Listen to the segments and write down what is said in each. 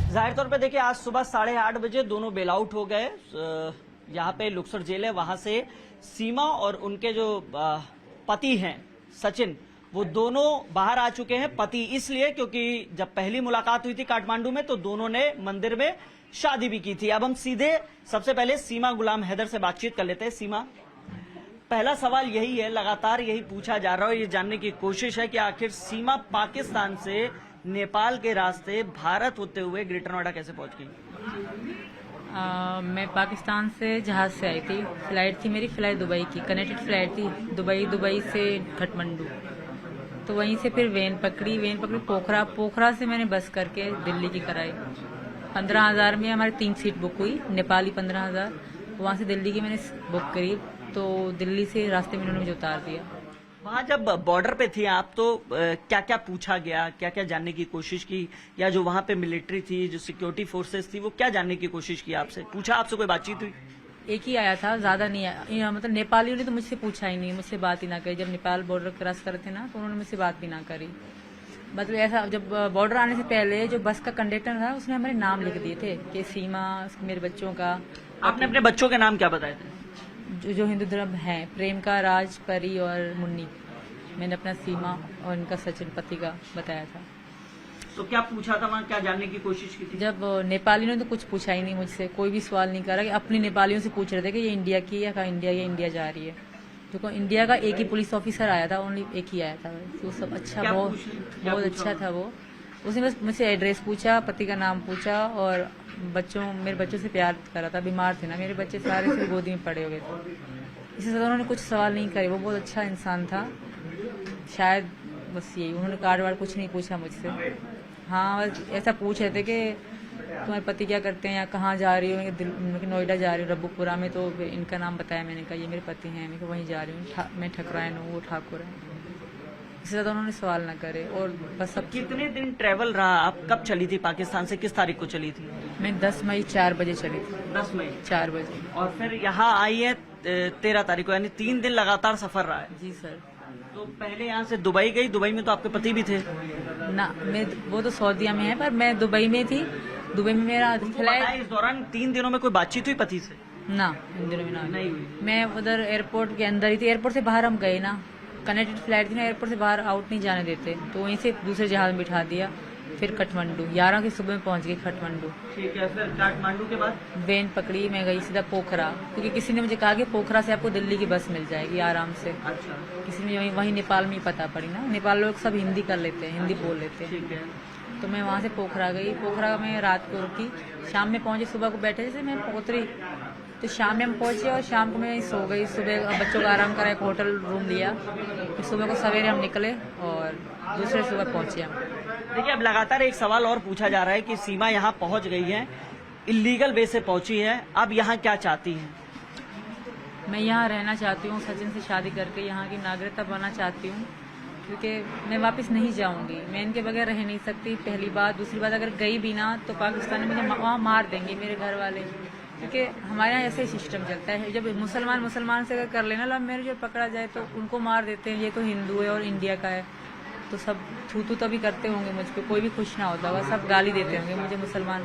जाहिर तौर पे देखिए आज सुबह 8:30 बजे दोनों बेल आउट हो गए। यहाँ पे लुक्सर जेल है, वहां से सीमा और उनके जो पति हैं सचिन, वो दोनों बाहर आ चुके हैं। पति इसलिए क्योंकि जब पहली मुलाकात हुई थी काठमांडू में तो दोनों ने मंदिर में शादी भी की थी। अब हम सीधे सबसे पहले सीमा गुलाम हैदर से बातचीत कर लेते हैं। सीमा, पहला सवाल यही है, लगातार यही पूछा जा रहा है, ये जानने की कोशिश है कि आखिर सीमा पाकिस्तान से नेपाल के रास्ते भारत होते हुए ग्रेटर नोएडा कैसे पहुंच गई? मैं पाकिस्तान से जहाज से आई थी। फ्लाइट थी मेरी, फ्लाइट दुबई की, कनेक्टेड फ्लाइट थी, दुबई से काठमांडू। तो वहीं से फिर वेन पकड़ी पोखरा से मैंने बस करके दिल्ली की कराई। 15,000 में हमारी 3 सीट बुक हुई, नेपाली 15,000, वहाँ से दिल्ली की मैंने बुक करी। तो दिल्ली से रास्ते में उन्होंने मुझे उतार दिया। वहाँ जब बॉर्डर पे थी आप तो क्या क्या पूछा गया, क्या क्या जानने की कोशिश की, या जो वहाँ पे मिलिट्री थी, जो सिक्योरिटी फोर्सेस थी, वो क्या जानने की कोशिश की आपसे? पूछा आपसे, कोई बातचीत हुई? एक ही आया था, ज्यादा नहीं आया। मतलब नेपालियों ने तो मुझसे पूछा ही नहीं, मुझसे बात ही ना करी। जब नेपाल बॉर्डर क्रॉस कर रहे थे ना तो उन्होंने मुझसे बात भी ना करी। मतलब ऐसा, जब बॉर्डर आने से पहले जो बस का कंडक्टर था उसने हमारे नाम लिख दिए थे कि सीमा, मेरे बच्चों का। आपने अपने बच्चों के नाम क्या बताए थे? जो हिंदू धर्म है, प्रेम का, राज, परी और मुन्नी। मैंने अपना सीमा और इनका सचिन पति का बताया था। तो क्या पूछा था वहाँ, क्या जानने की कोशिश की थी? जब नेपालियों ने तो कुछ पूछा ही नहीं मुझसे, कोई भी सवाल नहीं करा। कि अपनी नेपालियों से पूछ रहे थे कि ये इंडिया की है, इंडिया जा रही है। तो इंडिया का एक ही पुलिस ऑफिसर आया था, ओनली एक ही आया था। तो सब अच्छा, बहुत अच्छा था वो। उसने बस मुझसे एड्रेस पूछा, पति का नाम पूछा और मेरे बच्चों से प्यार करा था। बीमार थे ना मेरे बच्चे, सारे से गोदी में पड़े हुए थे। इससे ज्यादा उन्होंने कुछ सवाल नहीं करे। वो बहुत अच्छा इंसान था शायद, बस यही। उन्होंने कार्ड वार्ड कुछ नहीं पूछा मुझसे। हाँ, बस ऐसा पूछ रहे थे कि तुम्हारे पति क्या करते हैं, या कहाँ जा रही हो? नोएडा जा रही हूँ, रब्बूपुरा में। तो इनका नाम बताया मैंने, कहा ये मेरे पति हैं। मैं वहीं जा रही हूँ, मैं ठकरायन हूँ, वो ठाकुर है। इससे ज्यादा उन्होंने सवाल ना करे। और बस अब कितने दिन ट्रेवल रहा? आप कब चली थी पाकिस्तान से, किस तारीख को चली थी? मैं 10 मई 4 बजे चली थी। 10 मई 4 बजे। और फिर यहाँ आई है 13 तारीख को, यानी 3 दिन लगातार सफर रहा है। जी सर। तो पहले यहाँ से दुबई गई, दुबई में तो आपके पति भी थे ना? वो तो सऊदीया में है, पर मैं दुबई में थी। दुबई में मेरा फ्लाइट। इस दौरान 3 दिनों में कोई बातचीत हुई पति से? ना, इन दिनों में नहीं हुई। मैं उधर एयरपोर्ट के अंदर ही थी। एयरपोर्ट से बाहर हम गए ना, कनेक्टेड फ्लाइट थी ना, एयरपोर्ट से बाहर आउट नहीं जाने देते। तो वहीं से दूसरे जहाज में बिठा दिया। फिर काठमांडू 11 की सुबह में पहुंच गई काठमांडू। ठीक है, फिर काठमांडू के बाद वेन पकड़ी, मैं गई सीधा पोखरा, क्योंकि किसी ने मुझे कहा कि पोखरा से आपको दिल्ली की बस मिल जाएगी आराम से। अच्छा। किसी ने वहीं नेपाल में ही पता पड़ी ना, नेपाल लोग सब हिंदी कर लेते हैं, हिंदी बोल लेते हैं। ठीक है। तो मैं वहाँ से पोखरा गई। पोखरा में रात को रुकी, शाम में पहुंची। सुबह को बैठे जैसे मैं पोतरी, तो शाम में हम पहुंचे और शाम को मैं सो गई। सुबह बच्चों का आराम करा, एक होटल रूम लिया। फिर सुबह को सवेरे हम निकले और दूसरे सुबह पहुंचे हम। देखिए, अब लगातार एक सवाल और पूछा जा रहा है कि सीमा यहाँ पहुंच गई है, इलीगल वे से पहुंची है, अब यहाँ क्या चाहती हैं? मैं यहाँ रहना चाहती हूँ, सचिन से शादी करके यहाँ की नागरिकता बनना चाहती हूँ, क्योंकि मैं वापस नहीं जाऊँगी। मैं इनके बगैर रह नहीं सकती, पहली बात। दूसरी बात, अगर गई भी ना तो पाकिस्तान में मुझे वहाँ मार देंगे मेरे घर वाले, क्योंकि हमारे यहाँ ऐसे ही सिस्टम चलता है। जब मुसलमान से अगर कर लेना लव मैरिज और पकड़ा जाए तो उनको मार देते हैं। ये तो हिंदू है और इंडिया का है, तो सब थू तभी करते होंगे मुझ पर, कोई भी खुश ना होता होगा, सब गाली देते होंगे मुझे मुसलमान।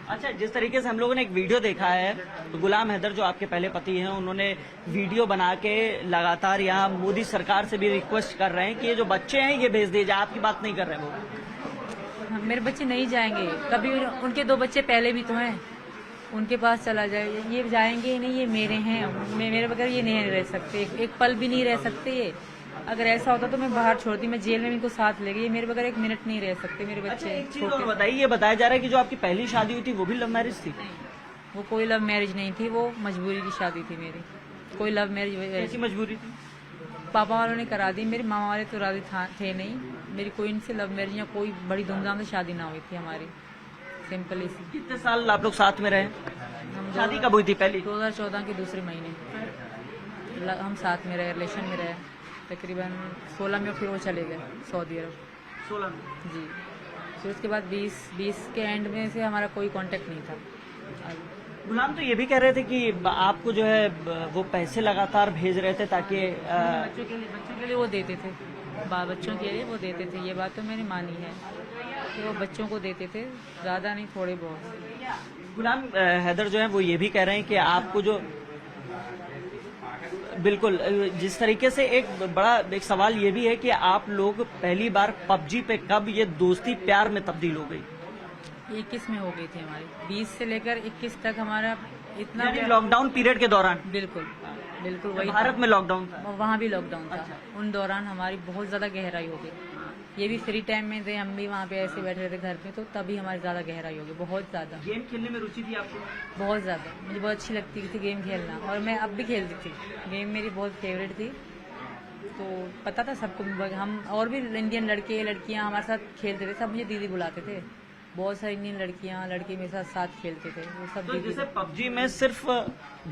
अच्छा, जिस तरीके से हम लोगों ने एक वीडियो देखा है, तो गुलाम हैदर जो आपके पहले पति हैं, उन्होंने वीडियो बना के लगातार यहाँ मोदी सरकार से भी रिक्वेस्ट कर रहे हैं कि ये जो बच्चे हैं ये भेज दीजिए। आपकी बात नहीं कर रहे वो? मेरे बच्चे नहीं जाएंगे कभी। उनके 2 बच्चे पहले भी तो हैं, उनके पास चला जाए। ये जाएंगे नहीं, ये मेरे हैं। मेरे बगैर ये नहीं रह सकते, एक पल भी नहीं रह सकते ये। अगर ऐसा होता तो मैं बाहर छोड़ती, मैं जेल में इनको साथ ले गई। ये मेरे बगैर 1 मिनट नहीं रह सकते मेरे बच्चे। अच्छा, एक चीज और बताइए, ये बताया जा रहा है कि जो आपकी पहली शादी हुई थी वो भी लव मैरिज थी? वो कोई लव मैरिज नहीं थी, वो मजबूरी की शादी थी मेरी। कोई लव मैरिज ऐसी मजबूरी थी? पापा वालों ने करा दी, मेरे मामा वाले तो राजी थे नहीं। मेरी कोई इनसे लव मैरिज या कोई बड़ी धूमधाम से शादी ना हुई थी हमारी, सिंपल सी। कितने साल आप लोग साथ में रहे? शादी कब हुई थी पहली? 2014 के दूसरे महीने हम साथ में रहे, रिलेशन में रहे। तकरीबन 16 में फिर वो चले गए सऊदी अरब। 16 में? जी। फिर उसके बाद 20 के एंड में से हमारा कोई कांटेक्ट नहीं था। गुलाम तो ये भी कह रहे थे कि आपको जो है वो पैसे लगातार भेज रहे थे ताकि बच्चों के लिए वो देते थे, बच्चों के लिए वो देते थे। ये बात तो मैंने मानी है। थे वो बच्चों को देते थे, ज़्यादा नहीं, थोड़े बहुत। गुलाम हैदर जो है वो ये भी कह रहे हैं कि आपको जो बिल्कुल जिस तरीके से एक सवाल ये भी है कि आप लोग पहली बार पबजी पे कब ये दोस्ती प्यार में तब्दील हो गई? 21 में हो गई थी हमारी, 20 से लेकर 21 तक हमारा इतना यानी लॉकडाउन पीरियड के दौरान? बिल्कुल बिल्कुल वही भारत में लॉकडाउन था? वहाँ भी लॉकडाउन था। उन दौरान हमारी बहुत ज्यादा गहराई हो गई। ये भी फ्री टाइम में थे, हम भी वहाँ पे ऐसे बैठे थे घर पे, तो तभी हमारी ज्यादा गहराई हो गई, बहुत ज्यादा। गेम खेलने में रुचि थी आपको? बहुत ज्यादा, मुझे बहुत अच्छी लगती थी गेम खेलना, और मैं अब भी खेलती थी। गेम मेरी बहुत फेवरेट थी, तो पता था सबको। हम और भी इंडियन लड़के लड़कियां हमारे साथ खेलते थे, सब मुझे दीदी बुलाते थे। बहुत सारी इंडियन लड़कियां लड़के मेरे साथ खेलते थे, वो सब तो दीदी। जैसे पबजी में सिर्फ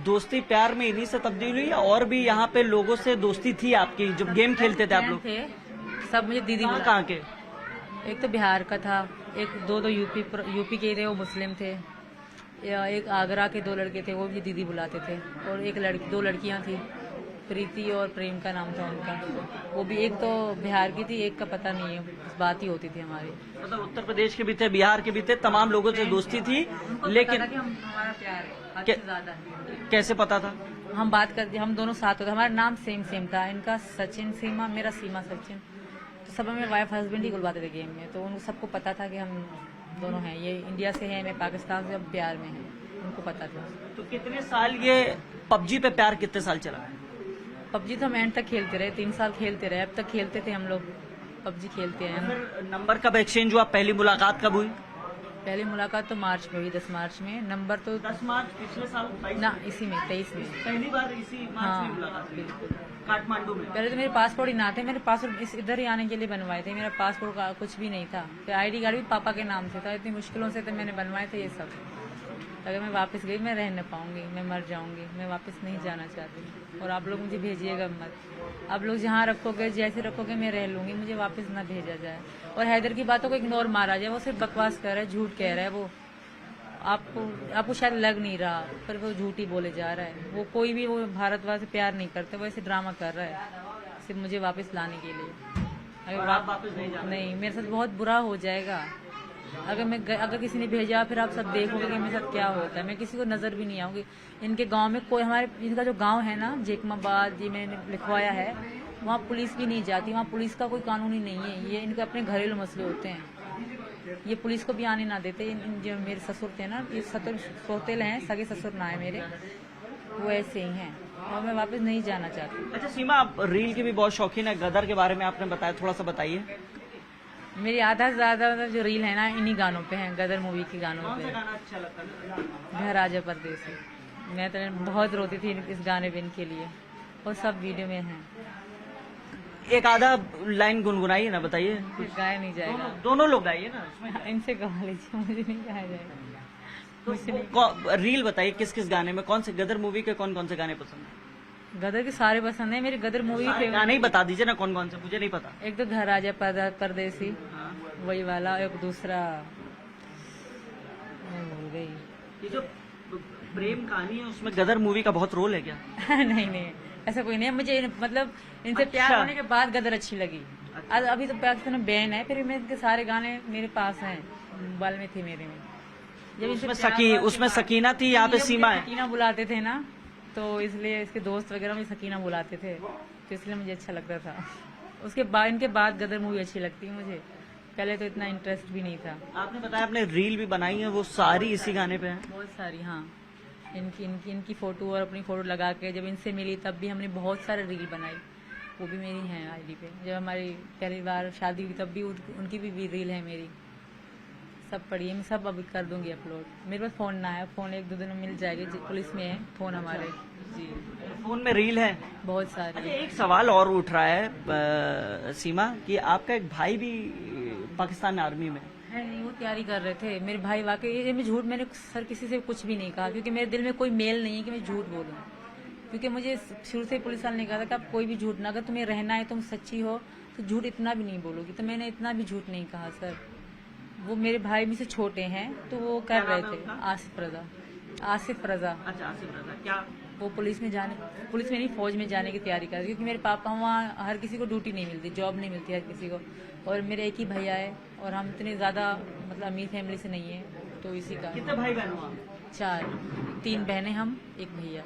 दोस्ती प्यार में इन्हीं से तब्दील हुई, और भी यहाँ पे लोगों से दोस्ती थी आपकी जब गेम खेलते थे आप लोग? थे सब मुझे दीदी बुलाते। कहाँ के? एक तो बिहार का था, एक दो यूपी के थे, वो मुस्लिम थे, या एक आगरा के 2 लड़के थे, वो भी दीदी बुलाते थे, और एक 2 लड़कियां थी, प्रीति और प्रेम का नाम था उनका। वो भी एक तो बिहार की थी, एक का पता नहीं है, बात ही होती थी हमारी। मतलब उत्तर प्रदेश के भी थे, बिहार के भी थे, तमाम लोगों से दोस्ती थी। लेकिन हमारा प्यार है ज्यादा है। कैसे पता था? हम बात करते, हम दोनों साथ होते, हमारा नाम सेम था, इनका सचिन सीमा, मेरा सीमा सचिन, तो सब हमें वाइफ हस्बैंड ही बुलवाते थे गेम में, तो उन सबको पता था कि हम दोनों हैं, ये इंडिया से है, मैं पाकिस्तान से, अब प्यार में है, उनको पता था। तो कितने साल ये पबजी पे प्यार कितने साल चला? पबजी तो हम एंड तक खेलते रहे, 3 साल खेलते रहे, अब तक खेलते थे हम लोग, पबजी खेलते हैं। फिर नंबर कब एक्सचेंज हुआ? पहली मुलाकात कब हुई? पहली मुलाकात तो मार्च में हुई, 10 मार्च में। नंबर तो 10 मार्च पिछले साल? ना, इसी में 23 में। पहली बार इसी मार्च में मुलाकात हुई? बिल्कुल। काठमांडू में? पहले तो मेरे पासपोर्ट ही ना थे, मेरे पासपोर्ट इधर ही आने के लिए बनवाए थे, मेरा पासपोर्ट का कुछ भी नहीं था, फिर आईडी कार्ड भी पापा के नाम से था, इतनी मुश्किलों से तो मैंने बनवाए थे ये सब। अगर मैं वापस गई मैं रह न पाऊंगी, मैं मर जाऊंगी, मैं वापस नहीं जाना चाहती, और आप लोग मुझे भेजिएगा मत। आप लोग जहाँ रखोगे, जैसे रखोगे, मैं रह लूंगी, मुझे वापस ना भेजा जाए। और हैदर की बातों को इग्नोर मारा जाए, वो सिर्फ बकवास कर रहा है, झूठ कह रहा है, वो आपको शायद लग नहीं रहा, पर वो झूठ ही बोले जा रहा है। वो कोई भी, वो भारतवासी प्यार नहीं करते, वो ऐसे ड्रामा कर रहा है सिर्फ मुझे वापस लाने के लिए। और आप वापस नहीं जाना? नहीं, मेरे साथ बहुत बुरा हो जाएगा अगर किसी ने भेजा, फिर आप सब देखोगे कि मेरे साथ क्या होता है, मैं किसी को नजर भी नहीं आऊंगी। इनके गांव में कोई, हमारे इनका जो गांव है ना, जेकमाबाद, जी मैंने लिखवाया है, वहाँ पुलिस भी नहीं जाती, वहाँ पुलिस का कोई कानून ही नहीं है, ये इनके अपने घरेलू मसले होते हैं, ये पुलिस को भी आने ना देते। जो मेरे ससुर थे ना, ये ससुर सोतेल हैं, सगे ससुर ना है मेरे, वो ऐसे ही हैं, और मैं वापस नहीं जाना चाहती। अच्छा सीमा, आप रील की भी बहुत शौकीन है, गदर के बारे में आपने बताया, थोड़ा सा बताइए। मेरी आधा से ज्यादा जो रील है ना, इन्हीं गानों पे है, गदर मूवी के गानों कौन सा पे। गाना अच्छा लगता है? घर आजा परदेसी, मैं तो बहुत रोती थी इस गाने पे इनके लिए, और सब वीडियो में है। एक आधा लाइन गुनगुनाइए ना, बताइए। गाया नहीं जाएगा, दोनों लोग गाइए ना उसमें। इनसे गा लीजिए, मुझे नहीं गाया जाएगा। तो रील बताइए, किस किस गाने में, कौन से गदर मूवी के कौन कौन से गाने पसंद है? गदर के सारे पसंद है, मेरी गदर मूवी सारे फेवरेट। गाने ही बता दीजिए ना, कौन कौन से, मुझे नहीं पता। एक तो घर आजा परदेसी, हाँ। वही वाला, एक दूसरा मैं भूल गई। ये जो प्रेम कहानी है उसमें गदर मूवी का बहुत रोल है क्या? नहीं नहीं, ऐसा कोई नहीं है, मुझे मतलब इनसे प्यार अच्छा। होने के बाद गदर अच्छी लगी। अभी तो पाकिस्तान में बैन है, फिर मैं इनके सारे गाने मेरे पास हैं, मोबाइल में थे मेरे में। जब इनसे उसमें सकीना थी, यहाँ पे ये सीमा मुझे है। सकीना बुलाते थे ना, तो इसलिए इसके दोस्त वगैरह मुझे सकीना बुलाते थे, तो इसलिए मुझे अच्छा लगता था। उसके बाद, इनके बाद गदर मूवी अच्छी लगती है मुझे, पहले तो इतना इंटरेस्ट भी नहीं था। आपने बताया आपने रील भी बनाई है, वो सारी इसी गाने पे है? बहुत सारी, हाँ। इनकी फोटो और अपनी फोटो लगा के जब इनसे मिली तब भी हमने बहुत सारे रील बनाई, वो भी मेरी हैं आईडी पे। जब हमारी पहली बार शादी हुई तब भी उनकी भी रील है मेरी, सब पड़ी है, मैं सब अभी कर दूंगी अपलोड। मेरे पास फोन ना है, फोन 1-2 दिन में मिल जाएगी, पुलिस में है फोन हमारे जी। फोन में रील है बहुत सारी। अच्छा, एक सवाल और उठ रहा है सीमा, कि आपका एक भाई भी पाकिस्तान आर्मी में है। नहीं, वो तैयारी कर रहे थे मेरे भाई, वाकई ये मैं झूठ, मैंने सर किसी से कुछ भी नहीं कहा, क्योंकि मेरे दिल में कोई मेल नहीं है कि मैं झूठ बोलूं, क्योंकि मुझे शुरू से पुलिस वाले ने कहा था कि आप कोई भी झूठ ना, अगर तुम्हें रहना है, तुम सच्ची हो तो झूठ इतना भी नहीं बोलोगी, तो मैंने इतना भी झूठ नहीं कहा सर। वो मेरे भाई भी से छोटे हैं, तो वो कर रहे थे, आसिफ रजा। अच्छा आसिफ रजा, क्या वो पुलिस में नहीं, फौज में जाने की तैयारी कर रहे, क्योंकि मेरे पापा, वहाँ हर किसी को ड्यूटी नहीं मिलती, जॉब नहीं मिलती हर किसी को, और मेरे एक ही भैया है और हम इतने ज़्यादा मतलब अमीर फैमिली से नहीं है, तो इसी का कितने भाई बहन हो आप? 4, 3 बहनें हम, 1 भैया।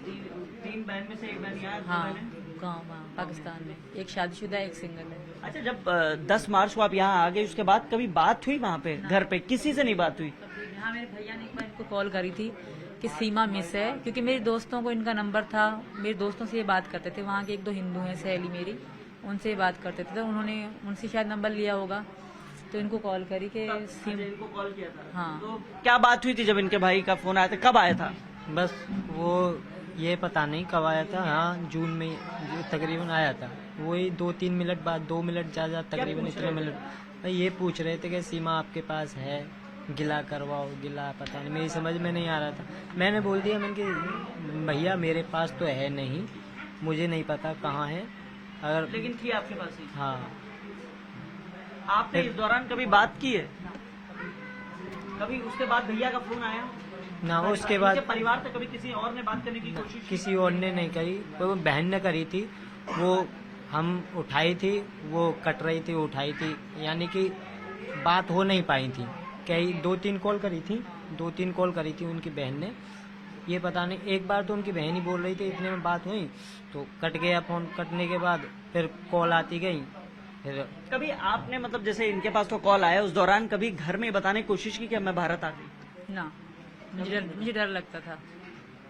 तीन बहन में से एक बहन यहाँ है, दो हाँ, बहनें? गाँव वहाँ पाकिस्तान में, एक शादीशुदा है, एक सिंगल है। अच्छा, जब 10 मार्च को आप यहाँ आ गए, उसके बाद कभी बात हुई वहाँ पे घर पे? किसी से नहीं बात हुई? हाँ, मेरे भैया ने एक बार इनको कॉल करी थी कि सीमा मिस है, क्योंकि मेरे दोस्तों को इनका नंबर था, मेरे दोस्तों से ये बात करते थे, वहाँ के 1-2 हिंदू हैं सहेली मेरी, उनसे ये बात करते थे, तो उन्होंने उनसे शायद नंबर लिया होगा, तो इनको कॉल करी कि इनको कॉल किया था? हाँ। तो क्या बात हुई थी जब इनके भाई का फोन आया था? कब आया था? बस वो ये पता नहीं कब आया था। हाँ, जून में तकरीबन आया था। वही 2-3 मिनट बाद, 2 मिनट ज़्यादा तकरीबन इतने मिनट ये पूछ रहे थे कि सीमा आपके पास है, गिला करवाओ, गिला पता नहीं, मेरी समझ में नहीं आ रहा था। मैंने बोल दिया, मैंने कि भैया मेरे पास तो है नहीं, मुझे नहीं पता कहाँ है, अगर लेकिन थी आपके पास ही? हाँ। आपने इस दौरान कभी बात की है? कभी उसके बाद भैया का फोन आया? ना उसके बाद इनके परिवार से कभी किसी और ने बात करने की कोशिश की? किसी और ने नहीं करी, वो बहन ने करी थी, वो हम उठाई थी, वो कट रही थी, उठाई थी, यानी कि बात हो नहीं पाई थी। कई 2-3 कॉल करी थी, 2-3 कॉल करी थी उनकी बहन ने, ये पता नहीं, एक बार तो उनकी बहन ही बोल रही थी, इतने में बात हुई तो कट गया फोन। कटने के बाद फिर कॉल आती गई। फिर कभी आपने मतलब जैसे इनके पास तो कॉल आया, उस दौरान कभी घर में बताने की कोशिश की कि मैं भारत आ गई? ना, मुझे डर लगता था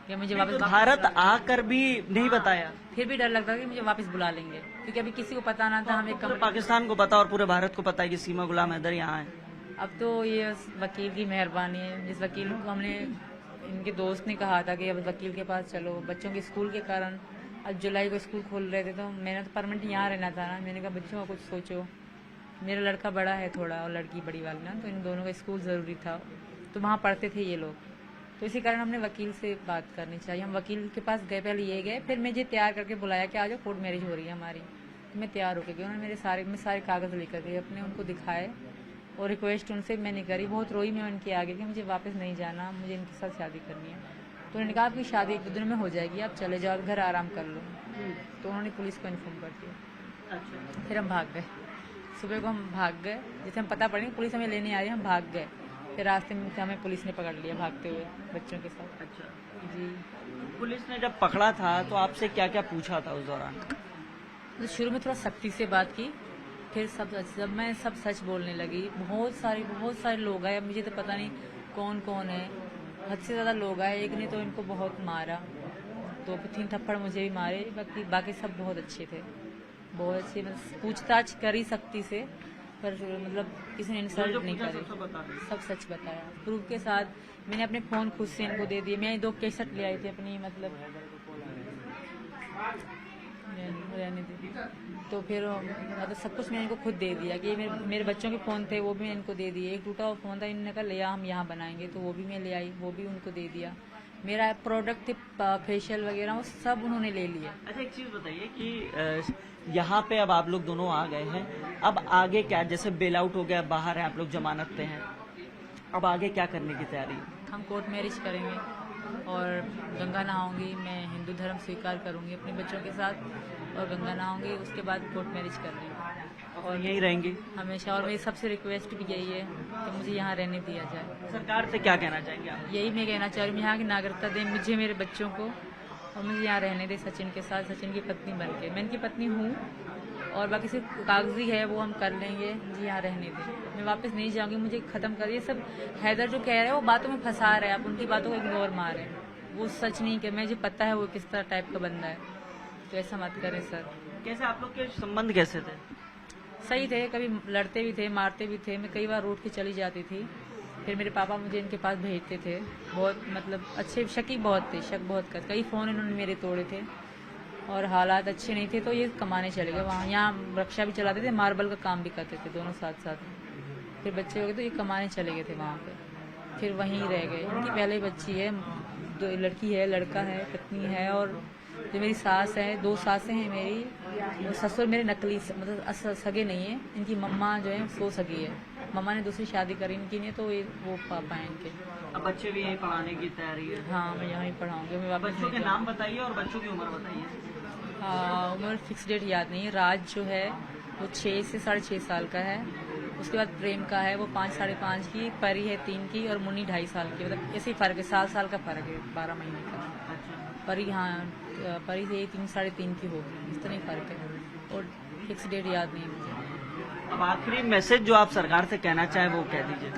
कि मुझे तो वापस भारत आकर भी नहीं बताया? फिर भी डर लगता था कि मुझे वापस बुला लेंगे, क्योंकि अभी किसी को पता ना था। हम एक पूरे पाकिस्तान को पता और पूरे भारत को पता है कि सीमा गुलाम हैदर यहाँ है। अब तो ये वकील की मेहरबानी है, जिस वकील को हमने, इनके दोस्त ने कहा था कि अब वकील के पास चलो, बच्चों के स्कूल के कारण अब जुलाई को स्कूल खोल रहे थे, तो मैंने तो परमानेंट यहाँ रहना था ना, मैंने कहा बच्चों का कुछ सोचो। मेरा लड़का बड़ा है थोड़ा और लड़की बड़ी वाली ना, तो इन दोनों का स्कूल ज़रूरी था, तो वहाँ पढ़ते थे ये लोग, तो इसी कारण हमने वकील से बात करनी चाहिए। हम वकील के पास गए, पहले ये गए, फिर मुझे तैयार करके बुलाया कि आज कोर्ट मैरिज हो रही है हमारी, तो मैं तैयार होकर गई। उन्होंने मैं सारे कागज़ लेकर गई अपने, उनको दिखाए और रिक्वेस्ट उनसे मैंने करी, बहुत रोई मैं उनके आगे कि मुझे वापस नहीं जाना, मुझे इनके साथ शादी करनी है। तो उन्होंने कहा आपकी शादी 1-2 दिन में हो जाएगी, आप चले जाओ, घर आराम कर लो। तो उन्होंने पुलिस को इन्फॉर्म कर दिया। अच्छा। फिर हम भाग गए, सुबह को हम भाग गए, जैसे हम पता पड़े पुलिस हमें लेने आ रही है, हम भाग गए, फिर रास्ते में हमें पुलिस ने पकड़ लिया भागते हुए बच्चों के साथ। अच्छा, जी। पुलिस ने जब पकड़ा था तो आपसे क्या क्या पूछा था उस दौरान? तो शुरू में थोड़ा सख्ती से बात की, फिर जब मैं सब सच बोलने लगी, बहुत सारे लोग आए, अब मुझे तो पता नहीं कौन कौन है, हद से ज़्यादा लोग आए। एक ने तो इनको बहुत मारा, 2-3 थप्पड़ मुझे भी मारे, बाकी सब बहुत अच्छे थे, बहुत अच्छे। मतलब पूछताछ करी सख्ती से, पर मतलब किसी ने इंसल्ट नहीं करी, सब सच बताया प्रूफ के साथ। मैंने अपने फ़ोन खुद से इनको दे दिए, मैं 2 कैसेट ले आई थी अपनी, मतलब रहने दी, तो फिर मतलब सब कुछ मैंने इनको खुद दे दिया कि मेरे बच्चों के फ़ोन थे, वो भी मैंने इनको दे दिए। एक टूटा हुआ फ़ोन था, इन्होंने कहा ले आ, हम यहाँ बनाएंगे, तो वो भी मैं ले आई, वो भी उनको दे दिया। मेरा प्रोडक्ट थे फेशियल वगैरह, वो सब उन्होंने ले लिया। अच्छा, एक चीज़ बताइए कि यहाँ पे अब आप लोग दोनों आ गए हैं, अब आगे क्या? जैसे बेल आउट हो गया, बाहर है, आप लोग जमानत पे हैं, अब आगे क्या करने की तैयारी है? हम कोर्ट मैरिज करेंगे और गंगा नहाऊंगी, मैं हिंदू धर्म स्वीकार करूंगी अपने बच्चों के साथ, और गंगा नहाऊंगी, उसके बाद कोर्ट मैरिज कर रही हूँ और यहीं रहेंगी हमेशा। और मेरी सबसे रिक्वेस्ट भी यही है कि मुझे यहाँ रहने दिया जाए। सरकार से क्या कहना चाहेंगे आप? यही मैं कहना चाह रही हूँ, यहाँ की नागरिकता दें मुझे, मेरे बच्चों को, और मुझे यहाँ रहने दें सचिन के साथ, सचिन की पत्नी बन के। मैं इनकी पत्नी हूँ, और बाकी सिर्फ कागजी है वो हम कर लेंगे, मुझे यहाँ रहने दें, मैं वापस नहीं जाऊँगी, मुझे ख़त्म करिए। सब हैदर जो कह रहे हैं वो बातों में फंसा रहे हैं, आप उनकी बातों को इग्नोर मार रहे हैं, वो सच नहीं कि मुझे पता है वो किस तरह टाइप का बंदा है, तो ऐसा मत करें सर। कैसे आप लोग के संबंध कैसे थे? सही थे, कभी लड़ते भी थे, मारते भी थे, मैं कई बार रूठ के चली जाती थी, फिर मेरे पापा मुझे इनके पास भेजते थे, बहुत मतलब अच्छे, शकी बहुत थे, शक बहुत कर, कई फ़ोन इन्होंने मेरे तोड़े थे, और हालात अच्छे नहीं थे, तो ये कमाने चले गए वहाँ। यहाँ रक्षा भी चलाते थे, मार्बल का काम भी करते थे, दोनों साथ साथ। फिर बच्चे हो गए तो ये कमाने चले गए थे वहाँ पे, फिर वहीं रह गए। इनकी पहले बच्ची है, 2 लड़की है, लड़का है, पत्नी है, और जो मेरी सास है, 2 सासें हैं मेरी, और ससुर मेरे नकली मतलब सगे नहीं है, इनकी मम्मा जो है वो सगी है, मम्मा ने दूसरी शादी करी इनकी नहीं, तो वो पापा हैं इनके। अब बच्चे भी यहीं पढ़ाने की तैयारी है? हाँ, मैं यहाँ ही पढ़ाऊँगी, मैं वापस बच्चों के नाम बताइए और बच्चों की उम्र बताइए। उम्र फिक्स डेट याद नहीं है। राज जो है वो 6 से 6.5 साल का है, उसके बाद प्रेम का है वो 5 साढ़े 5 की, परी है 3 की और मुन्नी 2.5 साल की। मतलब ऐसे ही फर्क है, साल का फर्क है, 12 महीने का। परी परी से 3 साढ़े 3 की होगी, इस तरह ही फर्क है और फिक्स डेट याद नहीं मुझे। अब आखिरी मैसेज जो आप सरकार से कहना चाहें वो कह दीजिए।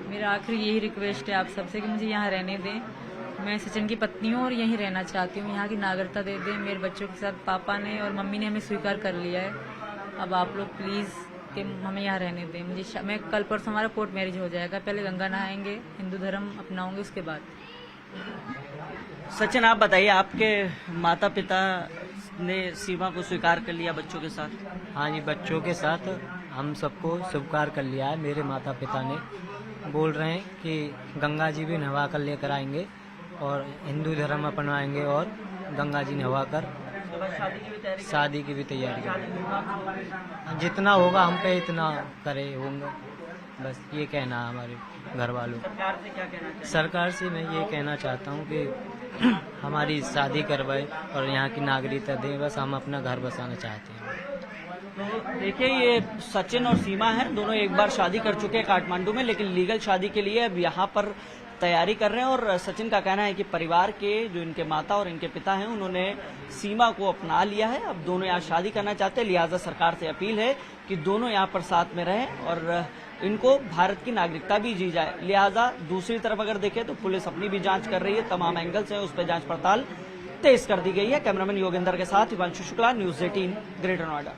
मेरा आखिरी यही रिक्वेस्ट है आप सबसे कि मुझे यहाँ रहने दें। मैं सचिन की पत्नी हूँ और यहीं रहना चाहती हूँ। यहाँ की नागरिकता दे दें। मेरे बच्चों के साथ पापा ने और मम्मी ने हमें स्वीकार कर लिया है। अब आप लोग प्लीज़ कि हमें यहाँ रहने दें। मैं कल परसों हमारा कोर्ट मैरिज हो जाएगा। पहले गंगा नहाएंगे, हिंदू धर्म अपनाऊंगे, उसके बाद। सचिन, आप बताइए, आपके माता पिता ने सीमा को स्वीकार कर लिया बच्चों के साथ? हाँ जी, बच्चों के साथ हम सबको स्वीकार कर लिया है। मेरे माता पिता ने बोल रहे हैं कि गंगा जी भी नहवा कर लेकर आएंगे और हिंदू धर्म अपनाएंगे और गंगा जी नहवा कर शादी की भी तैयारी करेंगे। जितना होगा हम पे इतना करे होंगे, बस ये कहना है हमारे घर वालों। सरकार से क्या कहना चाहिए? सरकार से मैं ये कहना चाहता हूँ कि हमारी शादी करवाए और यहाँ की नागरिकता दें। बस हम अपना घर बसाना चाहते हैं। तो देखिए, ये सचिन और सीमा है, दोनों एक बार शादी कर चुके हैं काठमांडू में, लेकिन लीगल शादी के लिए अब यहाँ पर तैयारी कर रहे हैं। और सचिन का कहना है कि परिवार के जो इनके माता और इनके पिता हैं उन्होंने सीमा को अपना लिया है। अब दोनों यहाँ शादी करना चाहते हैं, लिहाजा सरकार से अपील है कि दोनों यहाँ पर साथ में रहें और इनको भारत की नागरिकता भी दी जाए। लिहाजा दूसरी तरफ अगर देखें तो पुलिस अपनी भी जांच कर रही है, तमाम एंगल से उस पर जांच पड़ताल तेज कर दी गई है। कैमरामैन योगेंद्र के साथ हिमांशु शुक्ला, न्यूज़ 18, ग्रेटर नोएडा।